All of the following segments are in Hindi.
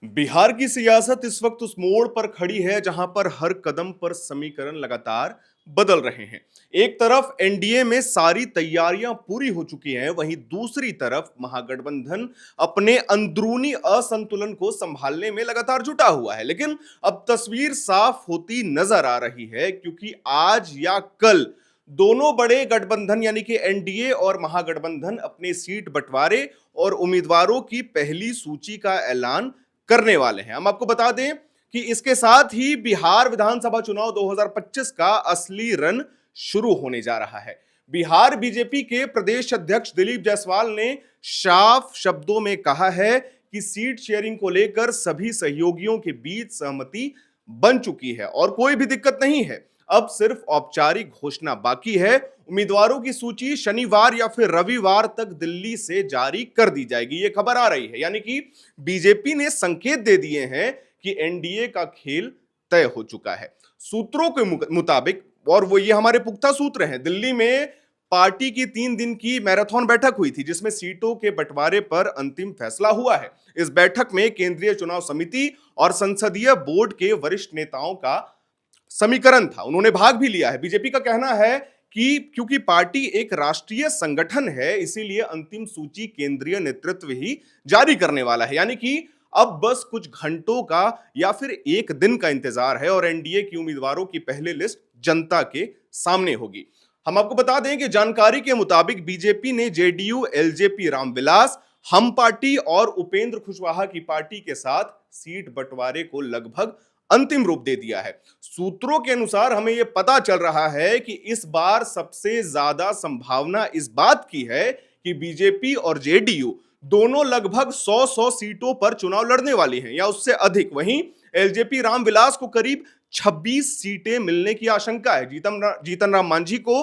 बिहार की सियासत इस वक्त उस मोड़ पर खड़ी है जहां पर हर कदम पर समीकरण लगातार बदल रहे हैं। एक तरफ एनडीए में सारी तैयारियां पूरी हो चुकी हैं, वहीं दूसरी तरफ महागठबंधन अपने अंदरूनी असंतुलन को संभालने में लगातार जुटा हुआ है। लेकिन अब तस्वीर साफ होती नजर आ रही है, क्योंकि आज या कल दोनों बड़े गठबंधन यानी कि एनडीए और महागठबंधन अपने सीट बंटवारे और उम्मीदवारों की पहली सूची का ऐलान करने वाले हैं। हम आपको बता दें कि इसके साथ ही बिहार विधानसभा चुनाव 2025 का असली रन शुरू होने जा रहा है। बिहार बीजेपी के प्रदेश अध्यक्ष दिलीप जायसवाल ने साफ शब्दों में कहा है कि सीट शेयरिंग को लेकर सभी सहयोगियों के बीच सहमति बन चुकी है और कोई भी दिक्कत नहीं है। अब सिर्फ औपचारिक घोषणा बाकी है। उम्मीदवारों की सूची शनिवार या फिर रविवार तक दिल्ली से जारी कर दी जाएगी, ये खबर आ रही है। यानी कि बीजेपी ने संकेत दे दिए हैं कि एनडीए का खेल तय हो चुका है। सूत्रों के मुताबिक, और वो ये हमारे पुख्ता सूत्र हैं, दिल्ली में पार्टी की 3 दिन की मैराथन बैठक हुई थी जिसमें सीटों के बंटवारे पर अंतिम फैसला हुआ है। इस बैठक में केंद्रीय चुनाव समिति और संसदीय बोर्ड के वरिष्ठ नेताओं का समीकरण था, उन्होंने भाग भी लिया है। बीजेपी का कहना है कि क्योंकि पार्टी एक राष्ट्रीय संगठन है, इसीलिए अंतिम सूची केंद्रीय नेतृत्व ही जारी करने वाला है। यानी कि अब बस कुछ घंटों का या फिर एक दिन का इंतजार है और एनडीए की उम्मीदवारों की पहली लिस्ट जनता के सामने होगी। हम आपको बता दें कि जानकारी के मुताबिक बीजेपी ने जेडीयू, एलजेपी रामविलास, हम पार्टी और उपेंद्र कुशवाहा की पार्टी के साथ सीट बंटवारे को लगभग अंतिम रूप दे दिया है। सूत्रों के अनुसार हमें यह पता चल रहा है कि इस बार सबसे ज्यादा संभावना इस बात की है कि बीजेपी और जेडीयू दोनों लगभग 100 सीटों पर चुनाव लड़ने वाली हैं या उससे अधिक। वहीं एलजेपी रामविलास को करीब 26 सीटें मिलने की आशंका है। जीतन राम मांझी को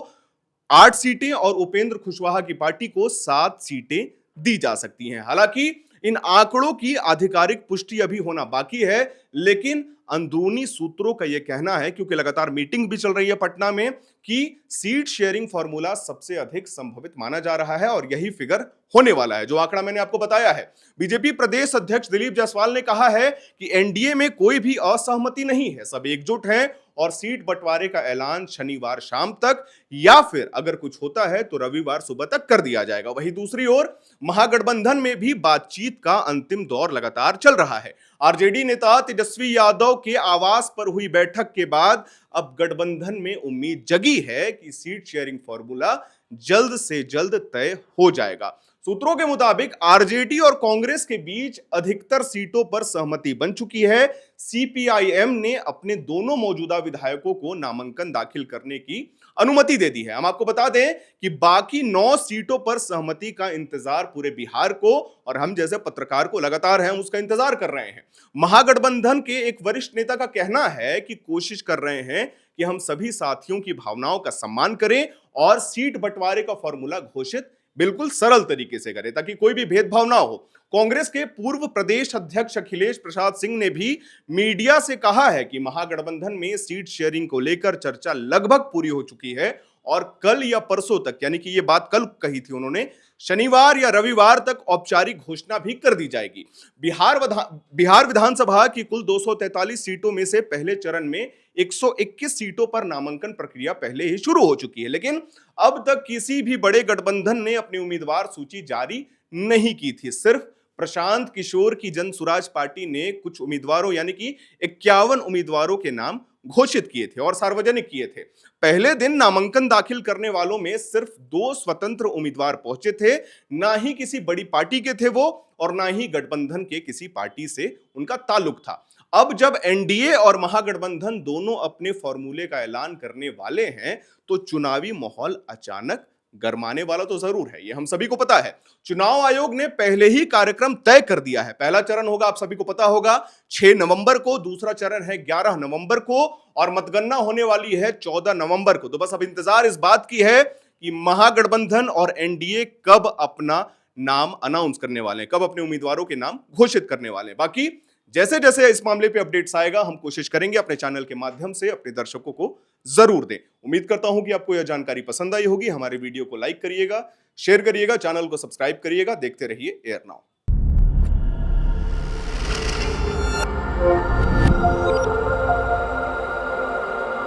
8 सीटें और उपेंद्र कुशवाहा की पार्टी को 7 सीटें दी जा सकती हैं। हालांकि इन आंकड़ों की आधिकारिक पुष्टि अभी होना बाकी है, लेकिन अंदरूनी सूत्रों का यह कहना है, क्योंकि लगातार मीटिंग भी चल रही है पटना में, कि सीट शेयरिंग फॉर्मूला सबसे अधिक संभावित माना जा रहा है और यही फिगर होने वाला है, जो आंकड़ा मैंने आपको बताया है। बीजेपी प्रदेश अध्यक्ष दिलीप जायसवाल ने कहा है कि एनडीए में कोई भी असहमति नहीं है, सब एकजुट हैं और सीट बंटवारे का ऐलान शनिवार शाम तक या फिर अगर कुछ होता है तो रविवार सुबह तक कर दिया जाएगा। वहीं दूसरी ओर महागठबंधन में भी बातचीत का अंतिम दौर लगातार चल रहा है। आरजेडी नेता तेजस्वी यादव के आवास पर हुई बैठक के बाद अब गठबंधन में उम्मीद जगी है कि सीट शेयरिंग फॉर्मूला जल्द से जल्द तय हो जाएगा। सूत्रों के मुताबिक आरजेडी और कांग्रेस के बीच अधिकतर सीटों पर सहमति बन चुकी है। सीपीआईएम ने अपने दोनों मौजूदा विधायकों को नामांकन दाखिल करने की अनुमति दे दी है। हम आपको बता दें कि बाकी 9 सीटों पर सहमति का इंतजार पूरे बिहार को और हम जैसे पत्रकार को लगातार है उसका इंतजार कर रहे हैं। महागठबंधन के एक वरिष्ठ नेता का कहना है कि कोशिश कर रहे हैं कि हम सभी साथियों की भावनाओं का सम्मान करें और सीट बंटवारे का फॉर्मूला घोषित बिल्कुल सरल तरीके से करें ताकि कोई भी भेदभाव ना हो। कांग्रेस के पूर्व प्रदेश अध्यक्ष अखिलेश प्रसाद सिंह ने भी मीडिया से कहा है कि महागठबंधन में सीट शेयरिंग को लेकर चर्चा लगभग पूरी हो चुकी है और कल या परसों तक, यानी कि ये बात कल कही थी उन्होंने, शनिवार या रविवार तक औपचारिक घोषणा भी कर दी जाएगी। बिहार विधानसभा की कुल 243 सीटों में से पहले चरण में 121 सीटों पर नामांकन प्रक्रिया पहले ही शुरू हो चुकी है, लेकिन अब तक किसी भी बड़े गठबंधन ने अपनी उम्मीदवार सूची जारी नहीं की थी। सिर्फ प्रशांत किशोर की जन सुराज पार्टी ने कुछ उम्मीदवारों यानी कि 51 उम्मीदवारों के नाम घोषित किए थे और सार्वजनिक किए थे। पहले दिन नामांकन दाखिल करने वालों में सिर्फ 2 स्वतंत्र उम्मीदवार पहुंचे थे, ना ही किसी बड़ी पार्टी के थे वो और ना ही गठबंधन के किसी पार्टी से उनका ताल्लुक था। अब जब एनडीए और महागठबंधन दोनों अपने फॉर्मूले का ऐलान करने वाले हैं तो चुनावी माहौल अचानक गरमाने वाला तो जरूर है, ये हम सभी को पता है। चुनाव आयोग ने पहले ही कार्यक्रम तय कर दिया है। पहला चरण होगा, आप सभी को पता होगा, 6 नवंबर को, दूसरा चरण है 11 नवंबर को और मतगणना होने वाली है 14 नवंबर को। तो बस अब इंतजार इस बात की है कि महागठबंधन और एनडीए कब अपना नाम अनाउंस करने वाले हैं, कब अपने उम्मीदवारों के नाम घोषित करने वाले हैं। बाकी जैसे जैसे इस मामले पे अपडेट्स आएगा हम कोशिश करेंगे अपने चैनल के माध्यम से अपने दर्शकों को जरूर दें। उम्मीद करता हूं कि आपको यह जानकारी पसंद आई होगी। हमारे वीडियो को लाइक करिएगा, शेयर करिएगा, चैनल को सब्सक्राइब करिएगा। देखते रहिए एयर नाउ।